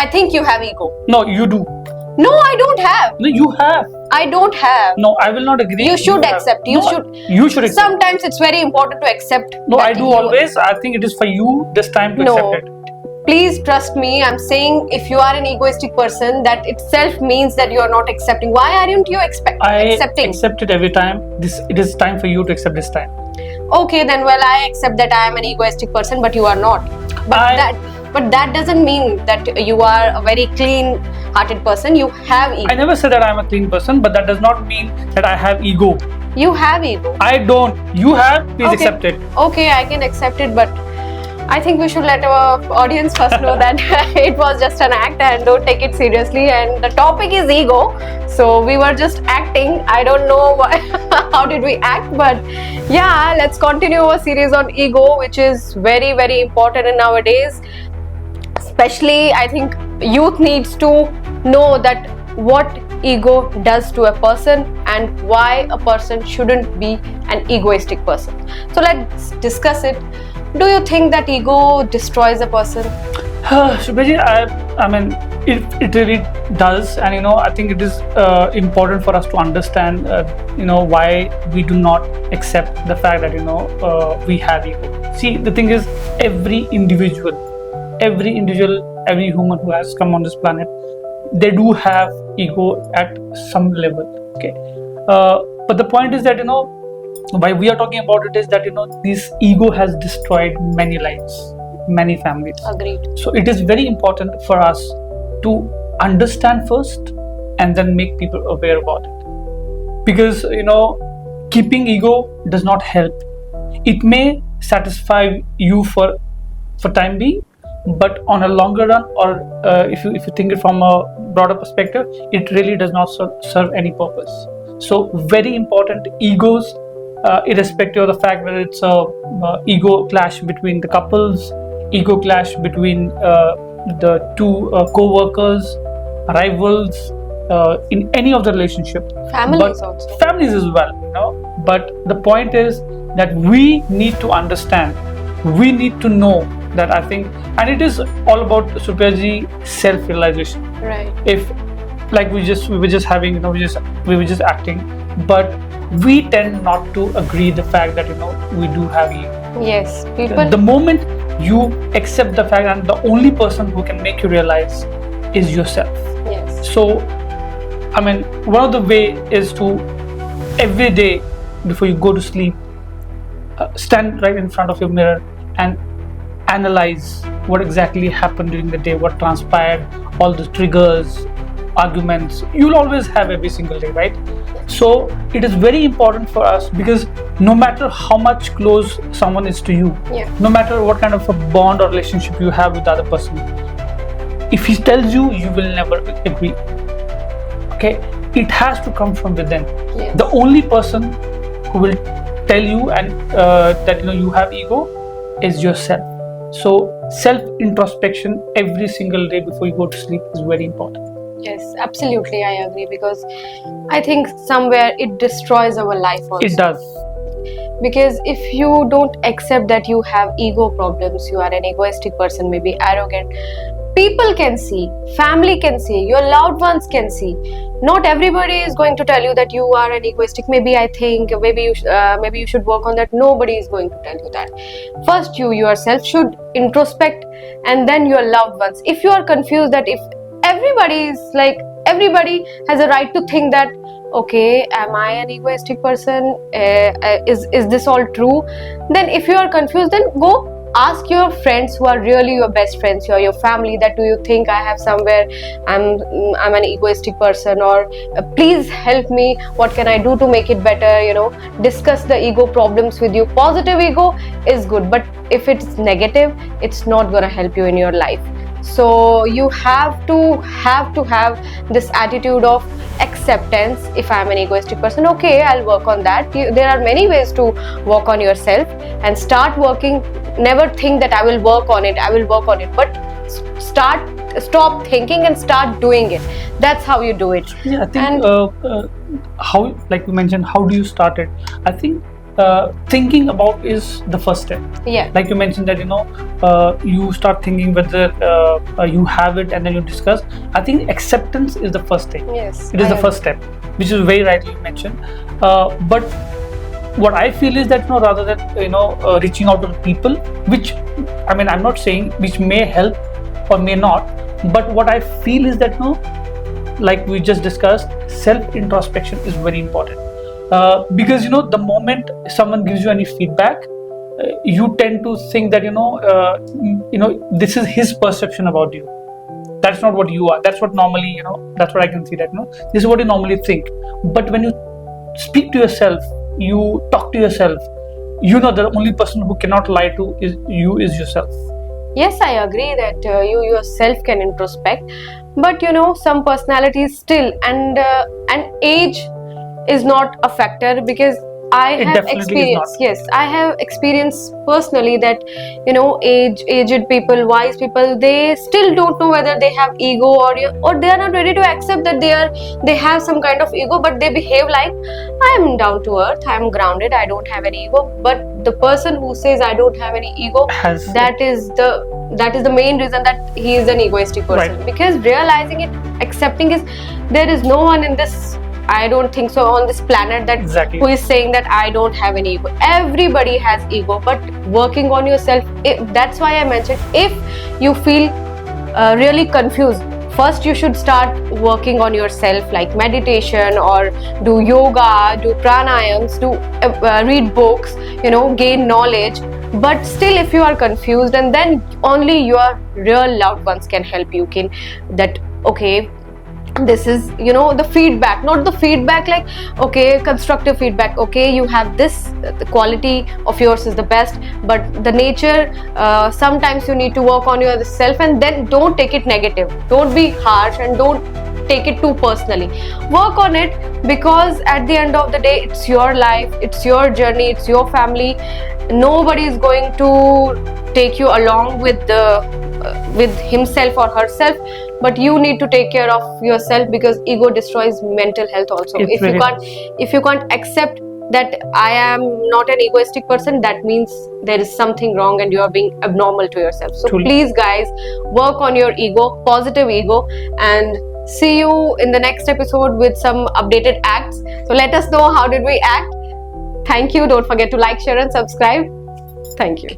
I think you have ego. No, you do. No, I don't have. No, you have. I don't have. No, I will not agree. You should have. accept. You should accept. Sometimes it's very important to accept. No, I do always. I think it is for you this time to accept it. Please trust me. I'm saying if you are an egoistic person, that itself means that you are not accepting. Why aren't you accepting? I accept it every time. It is time for you to accept this time. Okay, then I accept that I am an egoistic person, but you are not. But that doesn't mean that you are a very clean-hearted person. You have ego. I never said that I am a clean person, but that does not mean that I have ego. You have ego. I don't. You have. Please accept it. Okay, I can accept it, but I think we should let our audience first know that it was just an act and don't take it seriously. And the topic is ego. So we were just acting. I don't know how did we act, but yeah, let's continue our series on ego, which is very, very important in nowadays. Especially, I think youth needs to know that what ego does to a person and why a person shouldn't be an egoistic person. So let's discuss it. Do you think that ego destroys a person? Shubhaji, I mean, it really does, and I think it is important for us to understand, why we do not accept the fact that we have ego. See, the thing is, every individual, every human who has come on this planet, they do have ego at some level. Okay, but the point is that why we are talking about it is that this ego has destroyed many lives, many families. Agreed. So it is very important for us to understand first and then make people aware about it, because keeping ego does not help. It may satisfy you for time being, but on a longer run, or if you think it from a broader perspective, it really does not serve any purpose. So very important, egos, irrespective of the fact whether it's a ego clash between the couples, ego clash between the two co-workers, rivals, in any of the relationship, families also, families as well, but the point is that we need to understand, we need to know that, I think, and it is all about Supriyaji self-realization. Right. If like we were just having, we were just acting, but we tend not to agree the fact that we do have ego. Yes, people. The moment you accept the fact, and the only person who can make you realize is yourself. Yes. So, I mean, one of the way is to every day before you go to sleep, stand right in front of your mirror and analyze what exactly happened during the day, what transpired, all the triggers, arguments. You'll always have every single day, right? So it is very important for us, because no matter how much close someone is to you, no matter what kind of a bond or relationship you have with the other person, if he tells you, you will never agree. Okay, it has to come from within. Yes. The only person who will tell you and that you have ego is yourself. So self introspection every single day before you go to sleep is very important. Yes, absolutely, I agree, because I think somewhere it destroys our life also. It does. Because if you don't accept that you have ego problems, you are an egoistic person, maybe arrogant, people can see, family can see, your loved ones can see. Not everybody is going to tell you that you are an egoistic. Maybe I think, maybe you should work on that. Nobody is going to tell you that. First, you yourself should introspect, and then your loved ones. If you are confused that if everybody has a right to think that, okay, am I an egoistic person? Is this all true? Then if you are confused, then go ask your friends who are really your best friends, your family, that do you think I have somewhere I'm an egoistic person, or please help me, what can I do to make it better? Discuss the ego problems with you. Positive ego is good, but if it's negative, it's not gonna help you in your life. So you have to have this attitude of acceptance. If I'm an egoistic person, okay, I'll work on that. There are many ways to work on yourself and start working. Never think that I will work on it, but stop thinking and start doing it. That's how you do it. Yeah, I think how, like you mentioned, how do you start it? I think thinking about is the first step. Yeah. Like you mentioned that you start thinking whether you have it, and then you discuss. I think acceptance is the first thing. Yes. It is the first step, which is very rightly mentioned. But what I feel is that rather than reaching out to people, which I mean I'm not saying which may help or may not, but what I feel is that like we just discussed, self introspection is very important. Because the moment someone gives you any feedback, you tend to think that this is his perception about you. That's not what you are. That's what normally that's what I can see, that this is what you normally think. But when you speak to yourself, you talk to yourself, the only person who cannot lie to is yourself. Yes, I agree that you yourself can introspect, but some personalities still, and age is not a factor, because I have experienced. Yes, I have experienced personally that aged people, wise people, they still don't know whether they have ego or they are not ready to accept that they have some kind of ego, but they behave like I am down to earth, I am grounded, I don't have any ego. But the person who says I don't have any ego, that is the main reason that he is an egoistic person. Right. Because realizing it, accepting is, there is no one in this, I don't think so, on this planet that who is saying that I don't have any ego. Everybody has ego, but working on yourself, that's why I mentioned, if you feel really confused, first you should start working on yourself, like meditation, or do yoga, do pranayams, do read books, gain knowledge. But still, if you are confused, and then only your real loved ones can help you, okay, this is the feedback, not the feedback like okay, constructive feedback, okay, you have this, the quality of yours is the best, but the nature, sometimes you need to work on yourself, and then don't take it negative, don't be harsh, and don't take it too personally. Work on it, because at the end of the day, it's your life, it's your journey, it's your family. Nobody is going to take you along with himself or herself, but you need to take care of yourself, because ego destroys mental health also. If you can't accept that I am not an egoistic person, that means there is something wrong and you are being abnormal to yourself. So please guys, work on your ego, positive ego, and see you in the next episode with some updated acts. So let us know how did we act. Thank you. Don't forget to like, share and subscribe. Thank you.